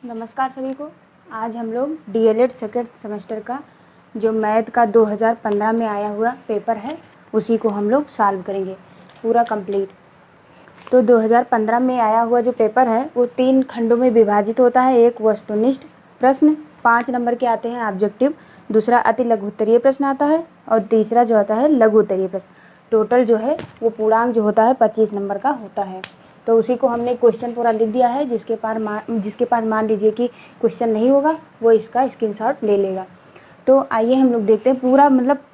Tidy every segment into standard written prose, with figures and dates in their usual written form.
नमस्कार सभी को। आज हम लोग डीएलएड सेकेंड सेमेस्टर का जो मैथ का 2015 में आया हुआ पेपर है उसी को हम लोग सॉल्व करेंगे पूरा कंप्लीट। तो 2015 में आया हुआ जो पेपर है वो 3 खंडों में विभाजित होता है। एक वस्तुनिष्ठ प्रश्न 5 नंबर के आते हैं ऑब्जेक्टिव, दूसरा अति लघु उत्तरीय प्रश्न आता है और तीसरा जो आता है लघु उत्तरीय प्रश्न। टोटल जो है वो पूर्णांक जो होता है 25 नंबर का होता है। तो उसी को हमने क्वेश्चन पूरा लिख दिया है। जिसके पास मान लीजिए कि क्वेश्चन नहीं होगा वो इसका स्क्रीनशॉट ले लेगा। तो आइए हम लोग देखते हैं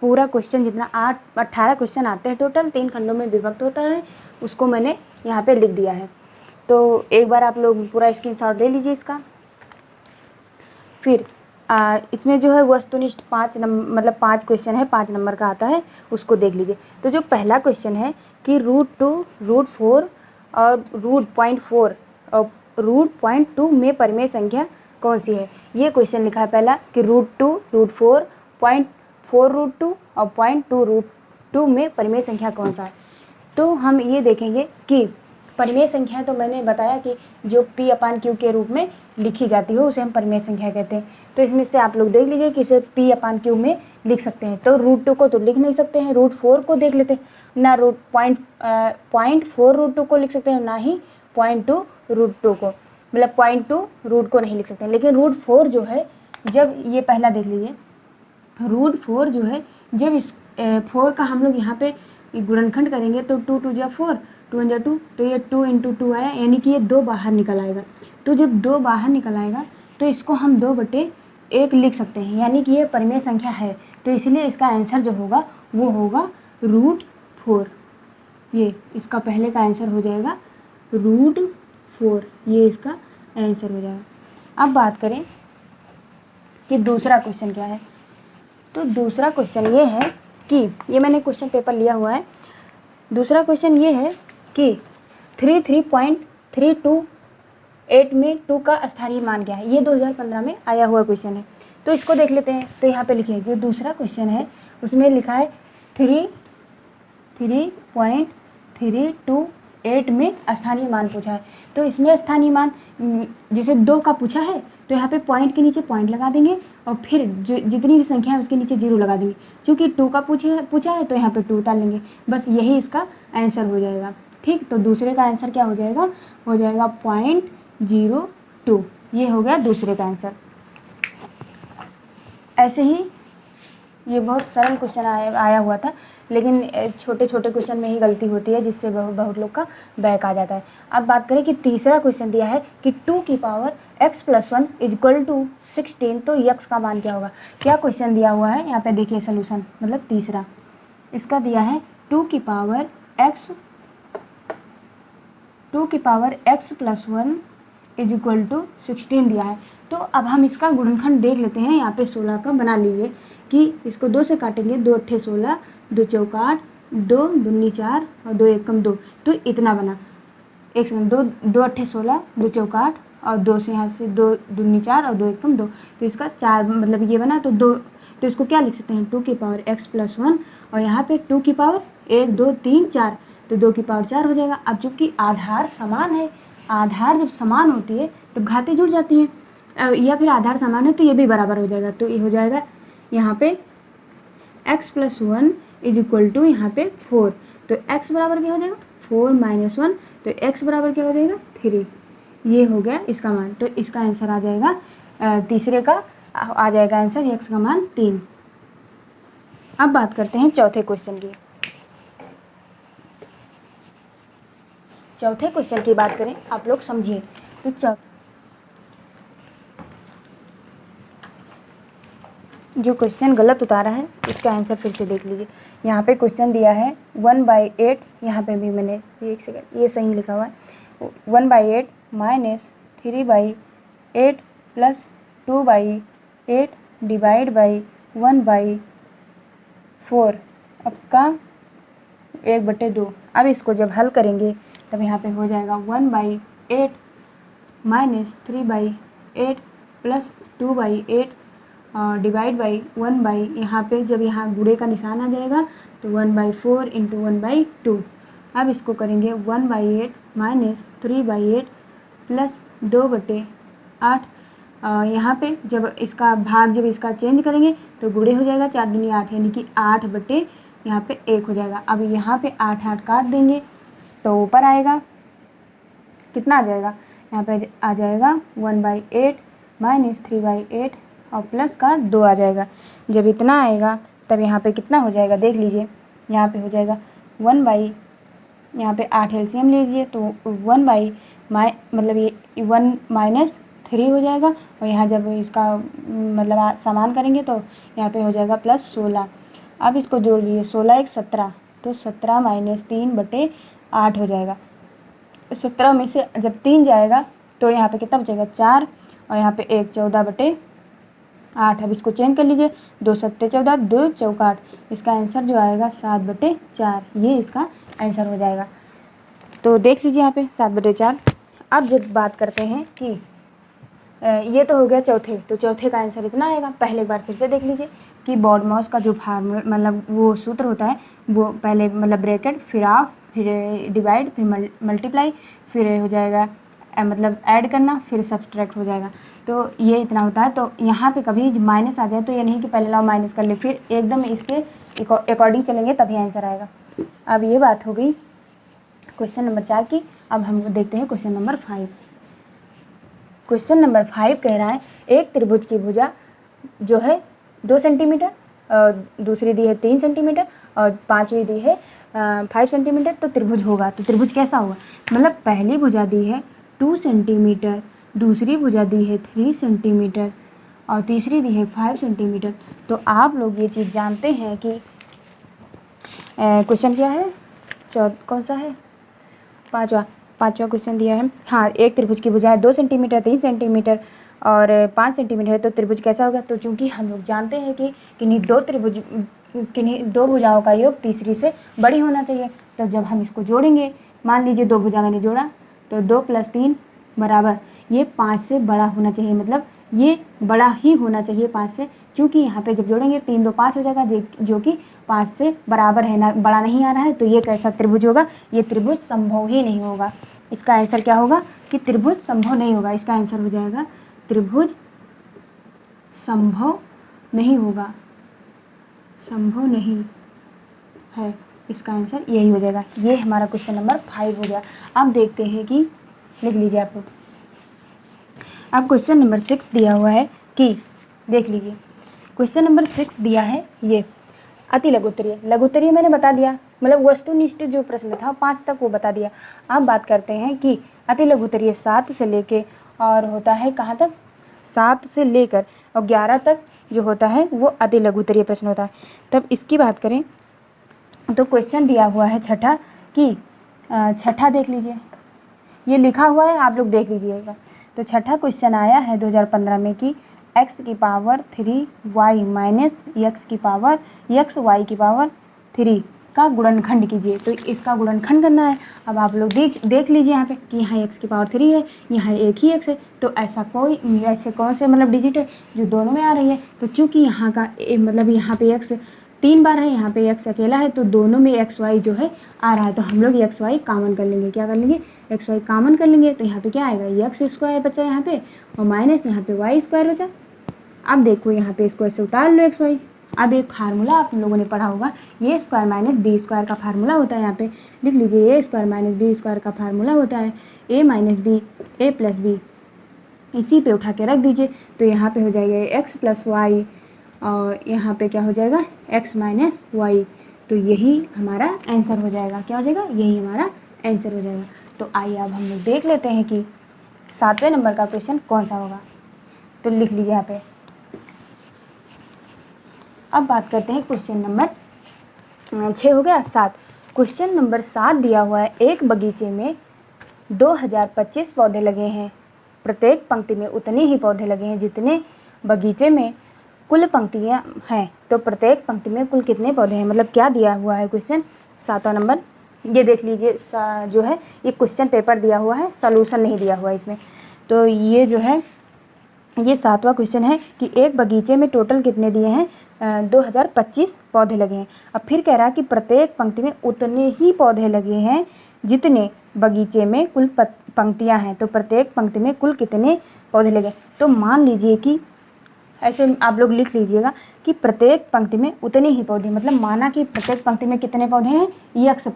पूरा क्वेश्चन जितना 18 क्वेश्चन आते हैं टोटल, 3 खंडों में विभक्त होता है, उसको मैंने यहाँ पे लिख दिया है। तो एक बार आप लोग पूरा स्क्रीनशॉट ले लीजिए इसका। फिर इसमें जो है वस्तुनिष्ठ 5 क्वेश्चन है, 5 नंबर का आता है, उसको देख लीजिए। तो जो पहला क्वेश्चन है कि √2, √4 और √0.4 और √0.2 में परिमेय संख्या कौन सी है। ये क्वेश्चन लिखा है पहला कि √2, √4, 0.4 √2 और 0.2 √2 में परिमेय संख्या कौन सा है। तो हम ये देखेंगे कि परिमेय संख्या तो मैंने बताया कि जो P/Q के रूप में लिखी जाती हो उसे हम परिमेय संख्या कहते हैं। तो इसमें से आप लोग देख लीजिए कि इसे P/Q में लिख सकते हैं। तो √2 को तो लिख नहीं सकते हैं, √4 को देख लेते हैं, ना 0.4 √2 को लिख सकते हैं, ना ही 0.2 √2 को, मतलब 0.2 रूट को नहीं लिख सकते हैं। लेकिन √4 जो है, जब ये पहला देख लीजिए, √4 जो है जब इस 4 का हम लोग यहाँ पे गुणनखंड करेंगे तो 2 2 4, 2 1 2, तो ये 2 × 2 आया, यानी कि ये 2 बाहर निकल आएगा। तो जब 2 बाहर निकल आएगा तो इसको हम 2/1 लिख सकते हैं, यानी कि ये परिमेय संख्या है। तो इसलिए इसका आंसर जो होगा वो होगा √4। ये इसका पहले का आंसर हो जाएगा √4, ये इसका आंसर हो जाएगा। अब बात करें कि दूसरा क्वेश्चन क्या है। तो दूसरा क्वेश्चन ये है कि ये मैंने क्वेश्चन पेपर लिया हुआ है। दूसरा क्वेश्चन ये है कि 33.328 में 2 का स्थानीय मान क्या है। ये 2015 में आया हुआ क्वेश्चन है। तो इसको देख लेते हैं। तो यहाँ पे लिखिए, जो दूसरा क्वेश्चन है उसमें लिखा है 33.328 में स्थानीय मान पूछा है। तो इसमें स्थानीय मान जैसे 2 का पूछा है तो यहाँ पे पॉइंट के नीचे पॉइंट लगा देंगे और फिर जो जितनी भी संख्या है उसके नीचे 0 लगा देंगे। क्योंकि 2 का पूछा है तो यहाँ पे 2 उतार लेंगे, बस यही इसका आंसर हो जाएगा। ठीक, तो दूसरे का आंसर क्या हो जाएगा, 0.02। ये हो गया दूसरे का आंसर। ऐसे ही ये बहुत सरल क्वेश्चन आया हुआ था, लेकिन छोटे छोटे क्वेश्चन में ही गलती होती है जिससे बहुत लोग का बैक आ जाता है। अब बात करें कि तीसरा क्वेश्चन दिया है कि 2 की पावर x + 1 = 16, तो x का मान क्या होगा। क्या क्वेश्चन दिया हुआ है यहाँ पे देखिए, सोल्यूशन मतलब तीसरा इसका दिया है 2 की पावर x + 1 = 16 दिया है। तो अब हम इसका गुणनखंड देख लेते हैं। यहाँ पे 16 का बना लीजिए कि इसको 2 से काटेंगे, 2 8 16, 2 4 8, 2 दूनी 4 और 2 1 दो, तो इतना बना। एक सेकंड, 2 8 16, 2 4 8 और 2 से यहाँ से 2 दूनी 4 और 2 1 2, तो इसका 4 मतलब ये बना। तो 2, तो इसको क्या लिख सकते हैं, 2 की पावर x + 1 और यहाँ पे 2 की पावर 1 2 3 4, तो 2 की पावर 4 हो जाएगा। अब चूँकि आधार समान है, आधार जब समान होती है तो घातें जुड़ जाती हैं, या फिर आधार समान है तो ये भी बराबर हो जाएगा। तो ये हो जाएगा यहाँ पे x + 1 = यहाँ पे 4, तो x बराबर क्या हो जाएगा, 4 - 1, तो x बराबर क्या हो जाएगा, 3। ये हो गया इसका मान। तो इसका आंसर आ जाएगा, तीसरे का आ जाएगा आंसर x का मान 3। अब बात करते हैं चौथे क्वेश्चन की। चौथे क्वेश्चन की बात करें, आप लोग समझिए। तो जो क्वेश्चन गलत उतारा है इसका आंसर फिर से देख लीजिए। यहाँ पे क्वेश्चन दिया है 1/8, यहाँ पे भी मैंने एक सेकंड ये सही लिखा हुआ है, 1/8 - 3/8 + 2/8 / 1/4 अब का 1/2। अब इसको जब हल करेंगे तब यहाँ पे हो जाएगा 1/8 - 3/8 + 2/8 / 1/, यहाँ पे जब यहाँ गुणे का निशान आ जाएगा तो 1/4 × 1/2। अब इसको करेंगे 1/8 - 3/8 + 2/8 यहाँ पे जब इसका भाग जब इसका चेंज करेंगे तो गुणे हो जाएगा, 4 दूनी 8 यानी कि 8 बटे यहाँ पे 1 हो जाएगा। अब यहाँ पे 8 8 काट देंगे तो ऊपर आएगा कितना आ जाएगा, यहाँ पे आ जाएगा 1/8 माइनस 3/8 और प्लस का 2 आ जाएगा। जब इतना आएगा तब यहाँ पे कितना हो जाएगा देख लीजिए, यहाँ पे हो जाएगा 1 यहाँ पे 8 एलसीएम लीजिए तो 1 मतलब ये 1 माइनस 3 हो जाएगा, और यहाँ जब इसका मतलब समान करेंगे तो यहाँ पे हो जाएगा प्लस 16। अब इसको जोड़ लीजिए, 16 1 17, तो 17 माइनस 3 बटे 8 हो जाएगा। 17 में से जब 3 जाएगा तो यहाँ पे कितना बचेगा 4, और यहाँ पे 1 14 बटे 8। अब इसको चेंज कर लीजिए, 2 7 14, 2 चौका 8, इसका आंसर जो आएगा 7 बटे 4, ये इसका आंसर हो जाएगा। तो देख लीजिए यहाँ पे 7 बटे 4। अब जब बात करते हैं कि ये तो हो गया चौथे, तो चौथे का आंसर इतना आएगा। पहले एक बार फिर से देख लीजिए कि बॉडमॉस का जो फार्मूला मतलब वो सूत्र होता है वो पहले मतलब ब्रैकेट, फिर हाफ, फिर डिवाइड, फिर मल्टीप्लाई, फिर हो जाएगा मतलब ऐड करना, फिर सब्सट्रैक्ट हो जाएगा। तो ये इतना होता है। तो यहाँ पे कभी माइनस आ जाए तो ये नहीं कि पहले लाओ माइनस कर ले, फिर एकदम इसके अकॉर्डिंग चलेंगे तभी आंसर आएगा। अब ये बात हो गई क्वेश्चन नंबर 4 की। अब हम देखते हैं क्वेश्चन नंबर 5। क्वेश्चन नंबर 5 कह रहा है एक त्रिभुज की भुजा जो है 2 सेंटीमीटर, दूसरी दी है 3 सेंटीमीटर और पांचवी दी है 5 सेंटीमीटर, तो त्रिभुज होगा। तो त्रिभुज कैसा होगा, मतलब पहली भुजा दी है 2 सेंटीमीटर, दूसरी भुजा दी है 3 सेंटीमीटर और तीसरी दी है 5 सेंटीमीटर। तो आप लोग ये चीज़ जानते हैं कि क्वेश्चन क्या है, कौन सा है, पाँचवा क्वेश्चन दिया है। हाँ, एक त्रिभुज की भुजा 2 सेंटीमीटर, 3 सेंटीमीटर और 5 सेंटीमीटर है, तो त्रिभुज कैसा होगा। तो चूंकि हम लोग जानते हैं कि किन्हीं दो भुजाओं का योग तीसरी से बड़ी होना चाहिए, तो जब हम इसको जोड़ेंगे, मान लीजिए 2 भुजा मैंने जोड़ा तो 2 + 3 बराबर ये 5 से बड़ा होना चाहिए, मतलब ये बड़ा ही होना चाहिए 5 से, क्योंकि यहाँ पे जब जोड़ेंगे 3 2 5 हो जाएगा, जो कि 5 से बराबर है ना, बड़ा नहीं आ रहा है। तो ये कैसा त्रिभुज होगा, ये त्रिभुज संभव ही नहीं होगा। इसका आंसर क्या होगा कि त्रिभुज संभव नहीं होगा। इसका आंसर हो जाएगा त्रिभुज संभव नहीं होगा, संभव नहीं है, इसका आंसर यही हो जाएगा। ये हमारा क्वेश्चन नंबर 5 हो गया। अब देखते हैं कि लिख लीजिए आप लोग। अब क्वेश्चन नंबर 6 दिया हुआ है कि देख लीजिए, क्वेश्चन नंबर 6 दिया है ये अति लघुत्तरीय। लघुत्तरीय मैंने बता दिया, मतलब वस्तुनिष्ठ जो प्रश्न था 5 तक वो बता दिया। अब बात करते हैं कि अति लघुत्तरीय 7 से लेके और होता है कहाँ तक, 7 से लेकर और 11 तक जो होता है वो अति लघुत्तरीय प्रश्न होता है। तब इसकी बात करें तो क्वेश्चन दिया हुआ है छठा कि छठा देख लीजिए, ये लिखा हुआ है, आप लोग देख लीजिएगा। तो छठा क्वेश्चन आया है 2015 में कि x की power 3y minus x y की पावर 3 का गुणनखंड कीजिए। तो इसका गुणनखंड करना है। अब आप लोग देख लीजिए यहाँ पे कि यहाँ x की पावर 3 है, यहाँ एक ही x है, तो ऐसे कौन से मतलब डिजिट है जो दोनों में आ रही है। तो चूंकि यहाँ का मतलब यहाँ पे x 3 बार है, यहाँ पे x अकेला है, तो दोनों में x y जो है आ रहा है, तो हम लोग x y कॉमन कर लेंगे। क्या कर लेंगे, x y कॉमन कर लेंगे। तो यहाँ पे क्या आएगा, x² बचा यहाँ पे और माइनस यहाँ पे y² बचा। अब देखो यहाँ पे इसको ऐसे उतार लो x y। अब एक फार्मूला आप लोगों ने पढ़ा होगा, a² माइनस b² का फार्मूला होता है। यहाँ पे लिख लीजिए, a² माइनस b² का फार्मूला होता है a minus b a plus b। इसी पे उठा के रख दीजिए, तो यहाँ पे हो जाएगा x प्लस वाई और यहाँ पे क्या हो जाएगा x माइनस वाई। तो यही हमारा आंसर हो जाएगा। क्या हो जाएगा, यही हमारा आंसर हो जाएगा। तो आइए अब हम लोग देख लेते हैं कि 7वें नंबर का क्वेश्चन कौन सा होगा। तो लिख लीजिए यहाँ पे। अब बात करते हैं क्वेश्चन नंबर 6 हो गया, 7। क्वेश्चन नंबर 7 दिया हुआ है, एक बगीचे में 2025 पौधे लगे हैं, प्रत्येक पंक्ति में उतने ही पौधे लगे हैं जितने बगीचे में कुल पंक्तियां हैं। तो प्रत्येक पंक्ति में कुल कितने पौधे हैं, मतलब क्या दिया हुआ है क्वेश्चन 7वां नंबर। ये देख लीजिए जो है ये क्वेश्चन पेपर दिया हुआ है, सॉल्यूशन नहीं दिया हुआ है इसमें। तो ये जो है ये 7वां क्वेश्चन है कि एक बगीचे में टोटल कितने दिए हैं, 2025 पौधे लगे हैं। अब फिर कह रहा है कि प्रत्येक पंक्ति में उतने ही पौधे लगे हैं जितने बगीचे में कुल पंक्तियां हैं तो प्रत्येक पंक्ति में कुल कितने पौधे लगे। तो मान लीजिए कि ऐसे आप लोग लिख लीजिएगा कि प्रत्येक पंक्ति में उतने ही पौधे, मतलब माना कि प्रत्येक पंक्ति में कितने पौधे हैं, एक्स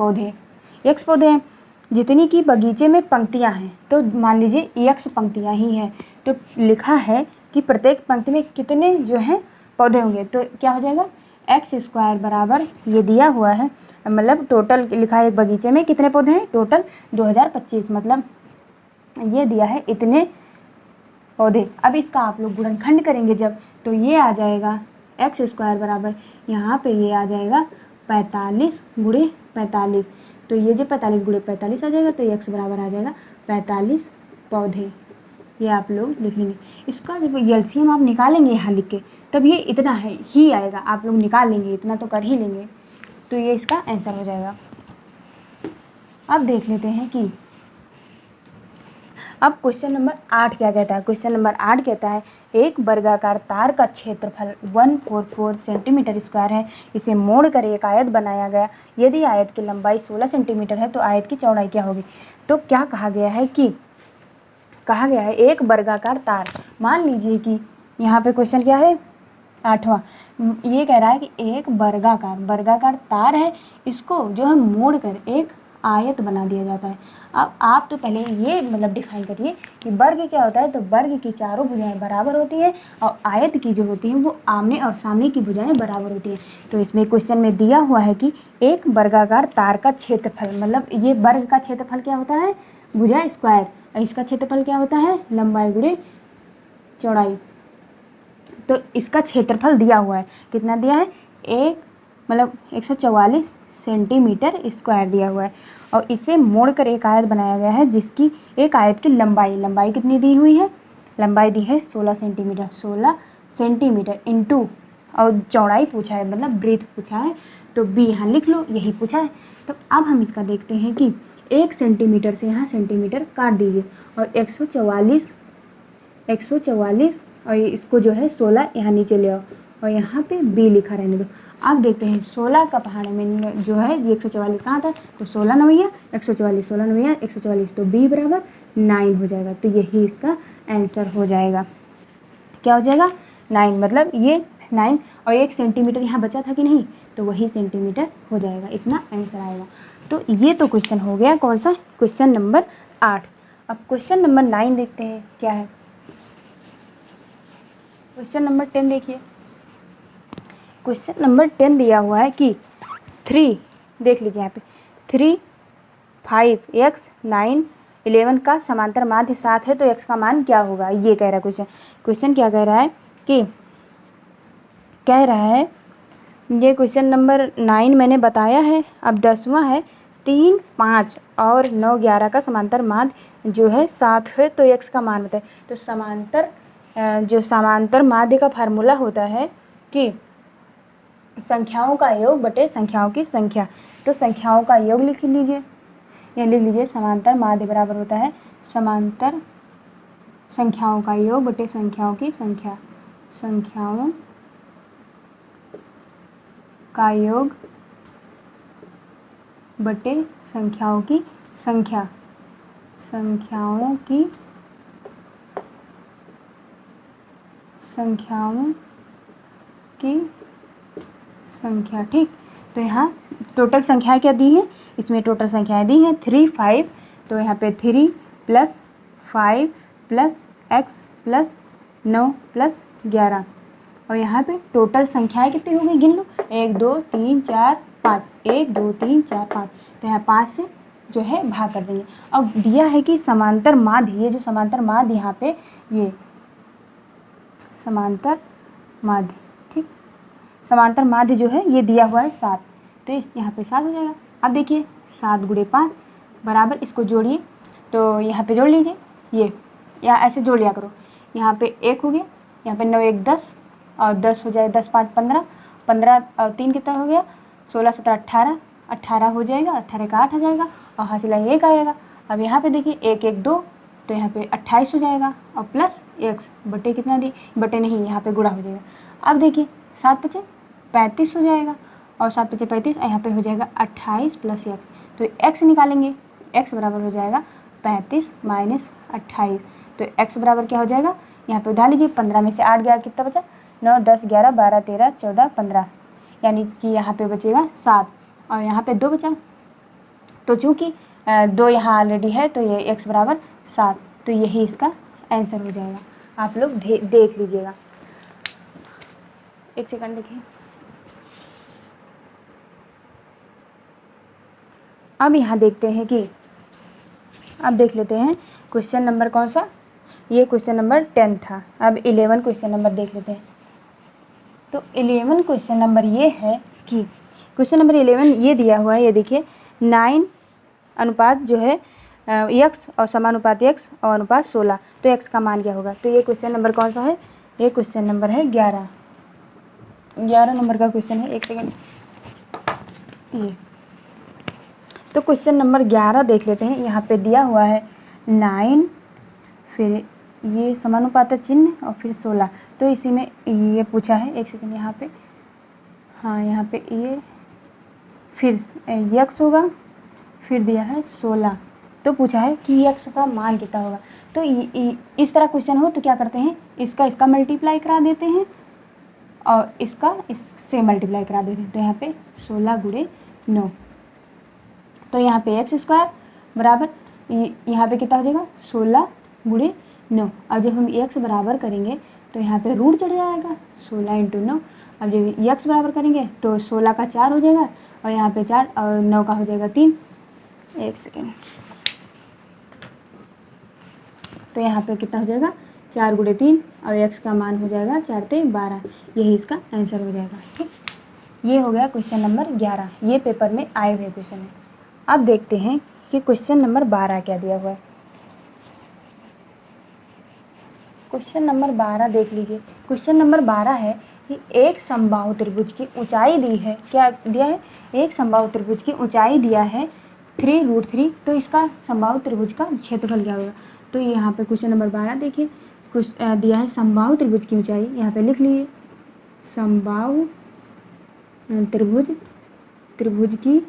पौधे हैं। जितनी की बगीचे में पंक्तियां हैं तो मान लीजिए एक्स पंक्तियां ही हैं, तो लिखा है कि प्रत्येक पंक्ति में कितने जो है पौधे होंगे। तो क्या हो जाएगा, एक्स स्क्वायर बराबर ये दिया हुआ है, मतलब टोटल लिखा है एक बगीचे में कितने पौधे हैं, टोटल 2025, मतलब ये दिया है इतने पौधे। अब इसका आप लोग गुणनखंड करेंगे जब, तो ये आ जाएगा एक्स स्क्वायर बराबर यहाँ पे ये आ जाएगा 45 गुणे 45, तो ये जो 45 गुणे 45 आ जाएगा, तो एक्स बराबर आ जाएगा 45 पौधे। ये आप लोग लिख लेंगे। इसका जब एलसीएम आप निकालेंगे यहाँ लिख के, तब ये इतना है ही आएगा, आप लोग निकाल लेंगे, इतना तो कर ही लेंगे, तो ये इसका आंसर हो जाएगा। अब देख लेते हैं कि अब क्वेश्चन नंबर 8 क्या कहता है। क्वेश्चन नंबर 8 कहता है एक वर्गाकार तार का क्षेत्रफल 144 सेंटीमीटर स्क्वायर है, इसे मोड़कर एक आयत बनाया गया, यदि आयत की लंबाई 16 सेंटीमीटर है तो आयत की चौड़ाई क्या होगी। तो क्या कहा गया है कि एक वर्गाकार तार, मान लीजिए कि यहाँ पे क्वेश्चन क्या है 8वां, ये कह रहा है कि एक वर्गाकार तार है, इसको जो है मोड़कर एक आयत बना दिया जाता है। अब आप तो पहले ये मतलब डिफाइन करिए कि वर्ग क्या होता है। तो वर्ग की चारों भुजाएं बराबर होती है और आयत की जो होती है वो आमने और सामने की भुजाएं बराबर होती है। तो इसमें क्वेश्चन में दिया हुआ है कि एक वर्गाकार तार का क्षेत्रफल, मतलब ये वर्ग का क्षेत्रफल क्या होता है, भुजा स्क्वायर, और इसका क्षेत्रफल क्या होता है, लंबाई गुणे चौड़ाई। तो इसका क्षेत्रफल दिया हुआ है, कितना दिया है, एक मतलब 144 सेंटीमीटर स्क्वायर दिया हुआ है, और इसे मोड़कर एक आयत बनाया गया है, जिसकी एक आयत की लंबाई कितनी दी हुई है, लंबाई दी है 16 सेंटीमीटर इंटू, और चौड़ाई पूछा है, मतलब ब्रीथ पूछा है, तो बी यहाँ लिख लो, यही पूछा है। तो अब हम इसका देखते हैं कि 1 सेंटीमीटर से यहाँ सेंटीमीटर काट दीजिए, और 144 और इसको जो है 16 यहाँ नीचे ले आओ, और यहाँ पे बी लिखा रहने दो। अब देखते हैं 16 का पहाड़े में जो है ये 144 कहाँ था, तो 16 नवैया 144, 16 नवैया 144, तो बी बराबर 9 हो जाएगा। तो यही इसका आंसर हो जाएगा, क्या हो जाएगा, 9, मतलब ये 9, और 1 सेंटीमीटर यहाँ बचा था कि नहीं, तो वही सेंटीमीटर हो जाएगा, इतना आंसर आएगा। तो ये तो क्वेश्चन हो गया कौन सा, क्वेश्चन नंबर 8। अब क्वेश्चन नंबर 9 देखते हैं क्या है। क्वेश्चन नंबर 10 देखिए। क्वेश्चन नंबर 10 दिया हुआ है कि 3, देख लीजिए यहाँ पे 3, 5, x 9, 11 का समांतर माध्य 7 है, तो x का मान क्या होगा, ये कह रहा है क्वेश्चन क्या कह रहा है कि ये क्वेश्चन नंबर 9 मैंने बताया है। अब 10वां है 3, 5 और 9, 11 का समांतर माध्य जो है 7 है, तो x का मान बताए। तो समांतर माध्य का फार्मूला होता है कि संख्याओं का योग बटे संख्याओं की संख्या। तो संख्याओं का योग लिख लीजिए, या लिख लीजिए समांतर माध्य बराबर होता है समांतर संख्याओं का योग बटे संख्याओं की संख्या, संख्याओं का योग बटे संख्याओं की संख्या, संख्याओं की संख्या, ठीक। तो यहाँ टोटल संख्याएं क्या दी है, इसमें टोटल संख्याएं दी हैं 3, 5, तो यहाँ पे 3 + 5 + x + 9 + 11, और यहाँ पे टोटल संख्याएं कितनी हो गई, गिन लो, 1 2 3 4 5, 1 2 3 4 5, तो यहाँ 5 से जो है भाग कर देंगे। अब दिया है कि समांतर माध्य, ये जो समांतर माध्य यहाँ पे ये समांतर माध्य, ठीक, समांतर माध्य जो है ये दिया हुआ है 7, तो इस यहाँ पे 7 हो जाएगा। अब देखिए 7 × 5 बराबर, इसको जोड़िए, तो यहाँ पे जोड़ लीजिए, ये या ऐसे जोड़ लिया करो, यहाँ पे 1 हो गया, यहाँ पे 9 1 10, और 10 हो जाए 10 5 15, 15 और 3 कितना हो गया, 16 17 18, 18 हो जाएगा, 18 का 8 आ जाएगा, और हासिला 1 आएगा। अब यहाँ पे देखिए 1 1 2, तो यहाँ पे 28 हो जाएगा, और प्लस x बटे कितना दी, बटे नहीं, यहाँ पे गुणा हो जाएगा। अब देखिए 7 × 5 = 35 हो जाएगा, और 7 × 5 = 35, यहाँ पे हो जाएगा 28 + x, तो x निकालेंगे, x बराबर हो जाएगा 35 माइनस 28। तो x बराबर क्या हो जाएगा, यहाँ पे उठा लीजिए, 15 में से 8 गया, कितना बचा, 9 10 11 12 13 14 15, यानी कि यहाँ पे बचेगा 7 और यहाँ पे 2 बचा। तो चूँकि 2 यहाँ ऑलरेडी है तो ये x बराबर 7, तो यही इसका आंसर हो जाएगा। आप लोग देख लीजिएगा, एक सेकंड देखिए। अब यहाँ देखते हैं कि, अब देख लेते हैं क्वेश्चन नंबर कौन सा, ये क्वेश्चन नंबर 10 था। अब 11 क्वेश्चन नंबर देख लेते हैं। तो 11 क्वेश्चन नंबर ये है कि क्वेश्चन नंबर 11 ये दिया हुआ है, ये देखिए 9 अनुपात जो है x और समानुपात x और अनुपात 16, तो x का मान क्या होगा। तो ये क्वेश्चन नंबर कौन सा है, ये क्वेश्चन नंबर है 11 नंबर का क्वेश्चन है। एक सेकंड, ये तो क्वेश्चन नंबर 11 देख लेते हैं। यहाँ पे दिया हुआ है 9, फिर ये समानुपात चिन्ह और फिर 16, तो इसी में ये पूछा है, एक सेकंड यहाँ पे, हाँ यहाँ पे ये फिर x होगा, फिर दिया है 16, तो पूछा है कि x का मान कितना होगा। तो इस तरह क्वेश्चन हो तो क्या करते हैं, इसका मल्टीप्लाई करा देते हैं और इसका इससे मल्टीप्लाई करा देते हैं। तो यहाँ पे 16 गुणे 9, तो यहाँ पे x स्क्वायर बराबर यहाँ पे कितना हो जाएगा 16 गुणे 9। अब जब हम x बराबर करेंगे तो यहाँ पे रूट चढ़ जाएगा 16 इंटू 9। अब जब x बराबर करेंगे तो 16 का 4 हो जाएगा और यहाँ पे 4 और 9 का हो जाएगा 3। एक सेकेंड, तो यहाँ पे कितना हो जाएगा 4 गुणे 3 और x का मान हो जाएगा 4 ते 12, यही इसका आंसर हो जाएगा। ठीक, ये हो गया क्वेश्चन नंबर 11, ये पेपर में आए हुए क्वेश्चन है। अब देखते हैं कि क्वेश्चन नंबर 12 क्या दिया हुआ है। क्वेश्चन नंबर 12 देख लीजिए। क्वेश्चन नंबर 12 है कि एक समबाहु त्रिभुज की ऊंचाई दी है, क्या दिया है, एक समबाहु त्रिभुज की ऊंचाई दिया है 3√3, तो इसका समबाहु त्रिभुज का क्षेत्रफल क्या होगा। तो यहाँ पे क्वेश्चन नंबर 12 देखिए, कुछ दिया है समबाहु त्रिभुज की ऊंचाई, यहाँ पे लिख लीजिए समबाहु त्रिभुज की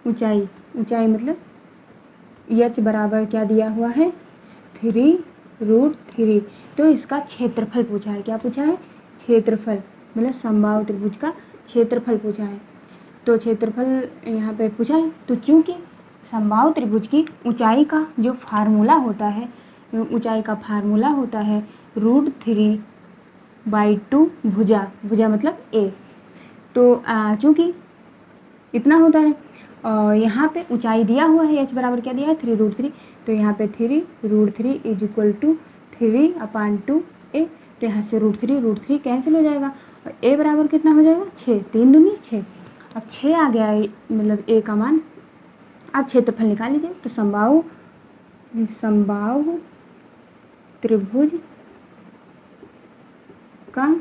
ऊंचाई मतलब h बराबर क्या दिया हुआ है 3√3, तो इसका क्षेत्रफल पूछा है। क्या पूछा है, क्षेत्रफल, मतलब समबाहु त्रिभुज का क्षेत्रफल पूछा है। तो क्षेत्रफल यहाँ पे पूछा है, तो चूंकि समबाहु त्रिभुज की ऊंचाई का जो फार्मूला होता है, ऊंचाई का फार्मूला होता है √3/2 भुजा मतलब a, तो चूंकि इतना होता है और यहाँ पे ऊंचाई दिया हुआ है h बराबर क्या दिया है 3√3, तो यहाँ पे 3√3 इज इक्वल टू 3/2a, तो यहाँ से √3 कैंसिल हो जाएगा और a बराबर कितना हो जाएगा 6, 3 दूनी 6। अब 6 आ गया है, मतलब a का मान। आप क्षेत्रफल निकाल लीजिए, तो समबाहु त्रिभुज का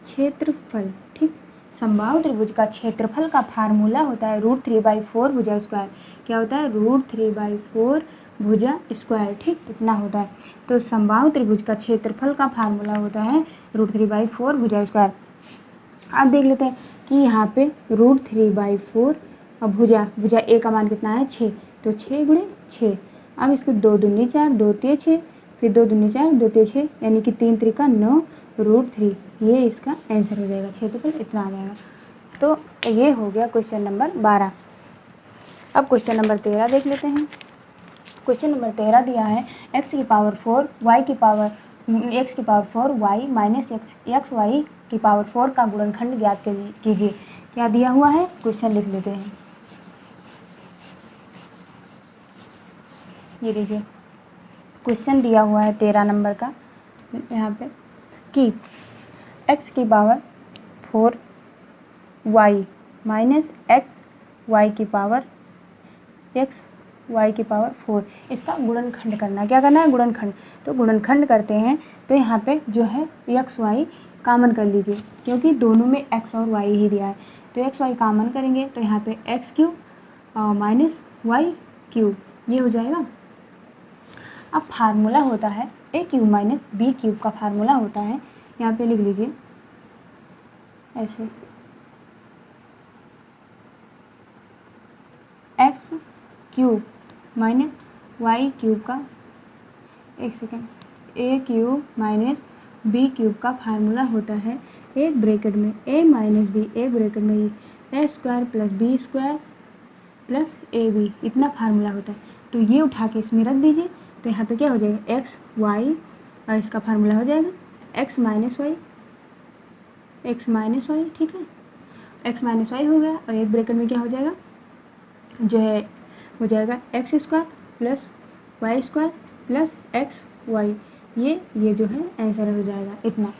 क्षेत्रफल, ठीक, समबाहु त्रिभुज का क्षेत्रफल का फार्मूला होता है √3/4 भुजा स्क्वायर। क्या होता है, √3/4 भुजा स्क्वायर, ठीक, इतना होता है। तो समबाहु त्रिभुज का क्षेत्रफल का फार्मूला होता है √3/4 भुजा स्क्वायर। अब देख लेते हैं कि यहाँ पे √3/4 और भुजा a का मान कितना है 6, तो 6 गुणे 6। अब इसको 2 दूनी 4, 2 तिया 6, फिर 2 दूनी 4, 2 तिया 6, यानी कि 3 त्रिका 9 √3, ये इसका आंसर हो जाएगा, क्षेत्रफल इतना आ जाएगा। तो ये हो गया क्वेश्चन नंबर 12। अब क्वेश्चन नंबर 13 देख लेते हैं। क्वेश्चन नंबर 13 दिया है x की पावर 4 y की power y minus x y की पावर 4 का गुणनखंड ज्ञात कीजिए। क्या दिया हुआ है, क्वेश्चन लिख लेते हैं। ये देखिए क्वेश्चन दिया हुआ है 13 नंबर का, यहाँ पे कि x की power 4 y minus x y की पावर 4, इसका गुणनखंड करना। क्या करना है, गुणनखंड। तो गुणनखंड करते हैं, तो यहाँ पे जो है एक्स वाई कॉमन कर लीजिए, क्योंकि दोनों में x और y ही दिया है। तो एक्स वाई कॉमन करेंगे तो यहाँ पे x³ माइनस y³, ये हो जाएगा। अब फार्मूला होता है a³ माइनस b³ का फार्मूला होता है, यहाँ पे लिख लीजिए ऐसे, x cube minus Y cube का, एक second, A cube minus B cube का फार्मूला होता है एक ब्रैकेट में ए माइनस बी, एक ब्रैकेट में A square plus B square plus A B, इतना फार्मूला होता है। तो ये उठा के इसमें रख दीजिए, तो यहाँ पे क्या हो जाएगा एक्स वाई, और इसका फार्मूला हो जाएगा एक्स माइनस वाई, ठीक है, एक्स माइनस वाई हो गया, और एक ब्रैकेट में क्या हो जाएगा, जो है हो जाएगा x square plus y square plus x y, ये जो है आंसर हो जाएगा इतना।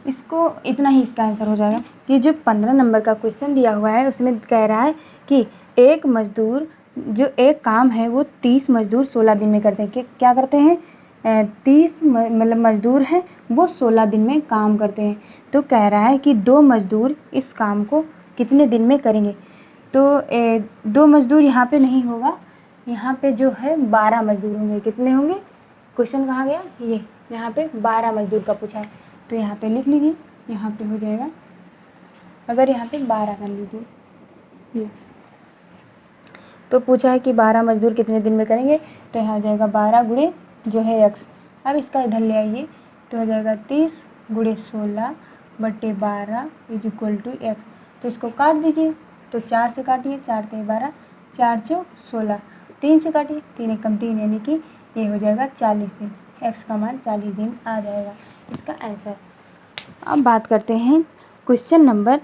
इसको इतना ही इसका आंसर हो जाएगा। कि जो 15 नंबर का क्वेश्चन दिया हुआ है उसमें कह रहा है कि एक मजदूर, जो एक काम है वो 30 मजदूर 16 दिन में करते हैं। क्या करते हैं, 30 मतलब मजदूर हैं वो 16 दिन में काम करते हैं। तो कह रहा है कि 2 मजदूर इस काम को कितने दिन में करेंगे। तो 2 मजदूर यहाँ पे नहीं होगा, यहाँ पे जो है 12 मजदूर होंगे। कितने होंगे, क्वेश्चन कहाँ गया, ये यहाँ पे 12 मजदूर का पूछा है। तो यहाँ पे लिख लीजिए, यहाँ पे हो जाएगा, अगर यहाँ पे 12 कर लीजिए, ये तो पूछा है कि 12 मजदूर कितने दिन में करेंगे। तो यहाँ हो जाएगा 12 गुणे जो है एक्स, अब इसका इधर ले आइए, तो हो जाएगा 30 गुणे 16 बटे 12 इज इक्वल टू एक्स। तो इसको काट दीजिए, तो 4 से काटिए, 4 से 12, 4 चौक 16, 3 से काटिए, 3 एकम 3, यानी कि ये हो जाएगा 40 दिन, एक्स का मान 40 दिन आ जाएगा इसका आंसर। अब बात करते हैं क्वेश्चन नंबर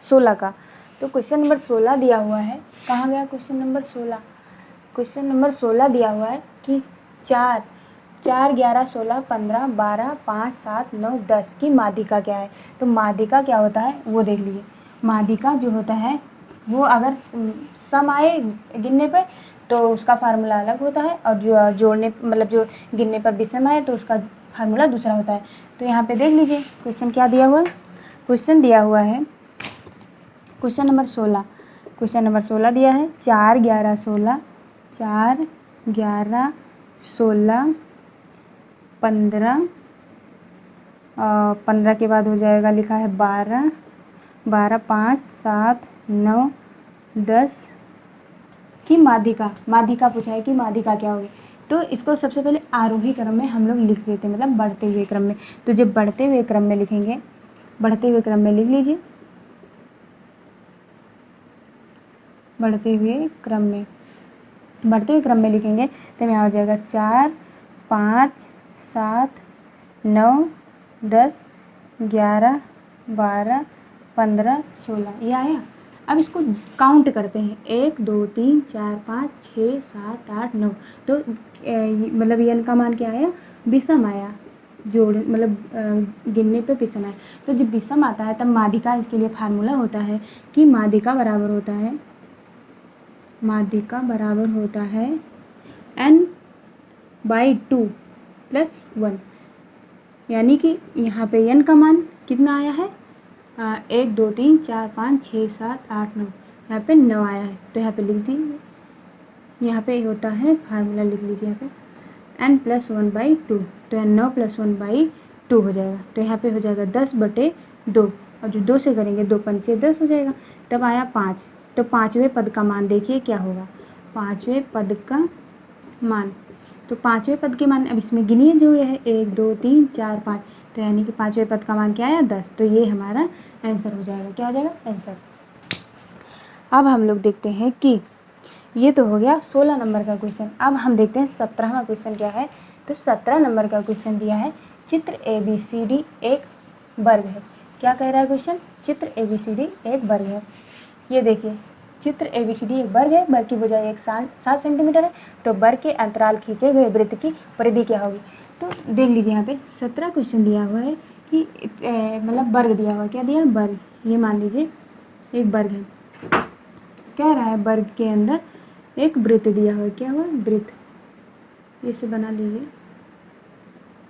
16 का। तो क्वेश्चन नंबर 16 दिया हुआ है, कहाँ गया क्वेश्चन नंबर 16, क्वेश्चन नंबर 16 दिया हुआ है कि 4 11 16 15 12 5 7 9 10 की माध्यिका क्या है। तो माध्यिका क्या होता है वो देख लीजिए। माध्यिका जो होता है वो अगर सम आए गिनने पे तो उसका फार्मूला अलग होता है, और जो जोड़ने मतलब जो गिनने पर विषम आए तो उसका फार्मूला दूसरा होता है। तो यहाँ पे देख लीजिए क्वेश्चन क्या दिया हुआ है। क्वेश्चन दिया हुआ है क्वेश्चन नंबर 16, क्वेश्चन नंबर 16 दिया है 4 11 16 4 11 16 15 15 के बाद हो जाएगा, लिखा है 12 12 5 7 9 10 की माध्यिका पूछा है कि माध्यिका क्या होगी। तो इसको सबसे पहले आरोही क्रम में हम लोग लिख देते हैं, मतलब बढ़ते हुए क्रम में। तो जब बढ़ते हुए क्रम में लिखेंगे, बढ़ते हुए क्रम में लिख लीजिए, बढ़ते हुए क्रम में लिखेंगे तो यहाँ हो जाएगा 4 5 7 9 10 11 12 15 16, ये आया। अब इसको काउंट करते हैं, 1 2 3 4 5 6 7 8 9। तो मतलब n का मान क्या आया, विषम आया, जोड़ मतलब गिनने पे विषम आया। तो जब विषम आता है तब माध्यिका, इसके लिए फार्मूला होता है कि माध्यिका बराबर होता है n/2 + 1, यानी कि यहाँ पे n का मान कितना आया है, 1 2 3 4 5 6 7 8 9, यहाँ पे 9 आया है। तो यहाँ पे लिख दीजिए, यहाँ पे होता है फार्मूला लिख लीजिए, यहाँ पे n+1/2, तो 9 + 1/2 हो जाएगा। तो यहाँ पे हो जाएगा 10/2, और जो 2 से करेंगे 2 पंचे 10 हो जाएगा। तब आया 5, तो 5वें पद का मान देखिए क्या होगा, 5वें पद का मान। तो 5वें पद के मान अब इसमें गिनिए जो है 1 2 3 4 5, तो यानी कि 5वें पद का मान क्या आया 10। तो ये हमारा आंसर हो जाएगा, क्या हो जाएगा आंसर। अब हम लोग देखते हैं कि ये तो हो गया 16 नंबर का क्वेश्चन। अब हम देखते हैं 17वां क्वेश्चन क्या है। तो 17 नंबर का क्वेश्चन दिया है चित्र ABCD एक वर्ग है। क्या कह रहा है क्वेश्चन, चित्र ABCD एक वर्ग है। ये देखिए चित्र ABCD एक वर्ग है, वर्ग की भुजाई 7 सेंटीमीटर है। तो वर्ग के अंतराल खींचे गए वृत्त की परिधि क्या होगी। तो देख लीजिए यहाँ पे 17 क्वेश्चन दिया हुआ है कि मतलब वर्ग दिया हुआ है, क्या दिया है वर्ग। ये मान लीजिए एक वर्ग है, कह रहा है वर्ग के अंदर एक वृत्त दिया हुआ है, क्या हुआ वृत्त, इसे बना लीजिए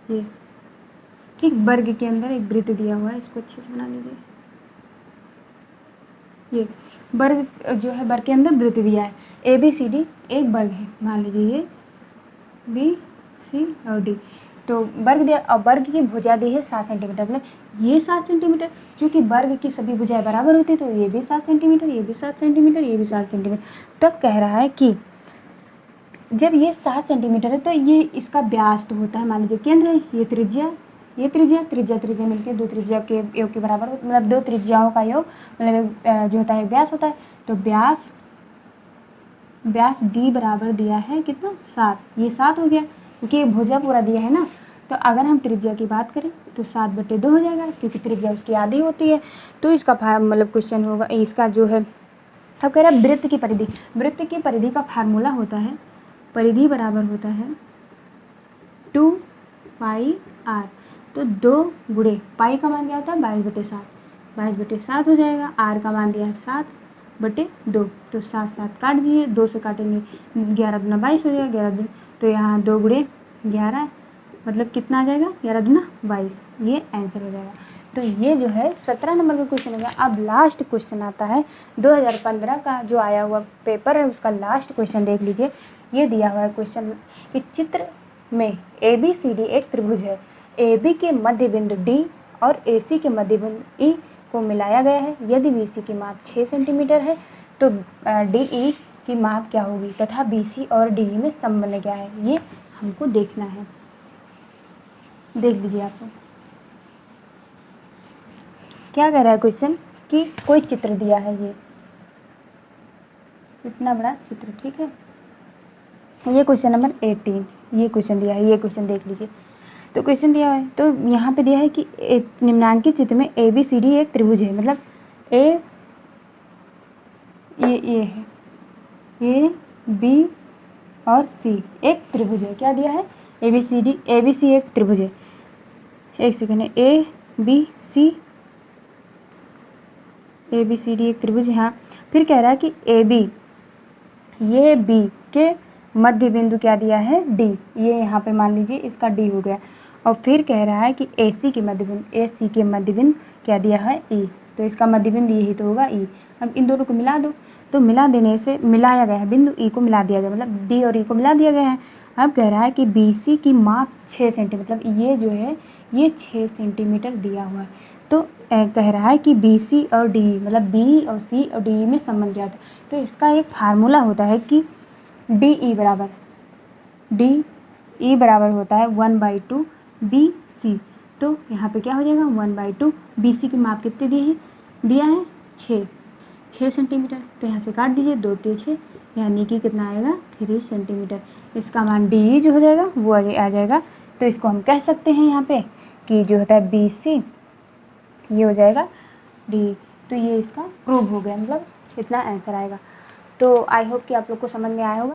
ये, ठीक, वर्ग के अंदर एक वृत्त दिया हुआ है, इसको अच्छे से बना लीजिए। ये वर्ग जो है, वर्ग के अंदर वृत्त दिया है, ABCD एक वर्ग है, मान लीजिए ये B C और D। तो वर्ग दिया और वर्ग की भुजा दी है 7 सेंटीमीटर, मतलब ये 7 सेंटीमीटर, क्योंकि वर्ग की सभी भुजाएं बराबर होती है तो ये भी 7 सेंटीमीटर, ये भी 7 सेंटीमीटर, ये भी 7 सेंटीमीटर। तब कह रहा है कि जब ये 7 सेंटीमीटर है तो ये इसका व्यास तो होता है, मान लीजिए केंद्र है, ये त्रिज्या, ये त्रिज्या, त्रिज्या त्रिज्या मिलकर दो त्रिज्या के योग के बराबर, मतलब दो त्रिज्याओं का योग मतलब जो होता है व्यास होता है। तो व्यास d बराबर दिया है कितना 7, ये 7 हो गया क्योंकि ये भुजा पूरा दिया है ना। तो अगर हम त्रिज्या की बात करें तो 7/2 हो जाएगा, क्योंकि त्रिज्या उसकी आधी होती है। तो इसका मतलब क्वेश्चन होगा इसका जो है, अब कह रहा है वृत्त की परिधि, वृत्त की परिधि का फार्मूला होता है, परिधि बराबर होता है 2πr। तो 2 गुणे पाई का मान क्या होता है 22/7, 22/7 हो जाएगा। r का मान दिया है 7/2, तो 7 7 काट दिए, 2 से काटेंगे 11 दूना 22 हो जाएगा, 11 दूना, तो यहाँ 2 गुणे 11 मतलब कितना आ जाएगा 11 दूना 22, ये आंसर हो जाएगा। तो ये जो है 17 नंबर का क्वेश्चन हो गया। अब लास्ट क्वेश्चन आता है 2015 का जो आया हुआ पेपर है उसका लास्ट क्वेश्चन देख लीजिए। ये दिया हुआ है क्वेश्चन कि चित्र में ABCD एक त्रिभुज है, AB के मध्य बिंदु D और AC के मध्य बिंदु E को मिलाया गया है। यदि BC की माप 6 सेंटीमीटर है तो DE की माप क्या होगी तथा BC और DE में संबंध क्या है, ये हमको देखना है। देख लीजिए आपको क्या कह रहा है क्वेश्चन कि कोई चित्र दिया है, ये इतना बड़ा चित्र, ठीक है। ये क्वेश्चन नंबर 18, ये क्वेश्चन दिया है, ये क्वेश्चन देख लीजिए। तो क्वेश्चन दिया है तो यहाँ पे दिया है कि निम्नांकित चित्र में ABCD एक त्रिभुज है, मतलब ये है A, B और C एक त्रिभुज है। क्या दिया है ABC एक त्रिभुज है। एक सेकेंड है ABCD एक त्रिभुज है। हाँ, फिर कह रहा है कि AB, ये B के मध्य बिंदु क्या दिया है D, ये यहाँ पे मान लीजिए इसका D हो गया। और फिर कह रहा है कि AC के मध्य बिंदु क्या दिया है E, तो इसका मध्य बिंदु यही तो होगा E। अब इन दोनों को मिला दो, तो मिला देने से मिलाया गया है, बिंदु E को मिला दिया गया, मतलब D और E को मिला दिया गया है। अब कह रहा है कि BC की माप 6 सेंटीमीटर, मतलब ये जो है ये 6 सेंटीमीटर दिया हुआ है। तो कह रहा है कि BC और DE, मतलब B और C और DE में संबंध क्या होता है। तो इसका एक फार्मूला होता है कि DE बराबर होता है 1/2 BC। तो यहाँ पे क्या हो जाएगा 1/2, BC की माप कितने दिया है 6 सेंटीमीटर। तो यहाँ से काट दीजिए, 2 × 6 यानी कि कितना आएगा 3 सेंटीमीटर। इसका मान DE जो हो जाएगा वो आ जाएगा। तो इसको हम कह सकते हैं यहाँ पे कि जो होता है BC, ये हो जाएगा DE। तो ये इसका प्रूव हो गया, मतलब इतना आंसर आएगा। तो आई होप कि आप लोग को समझ में आया होगा।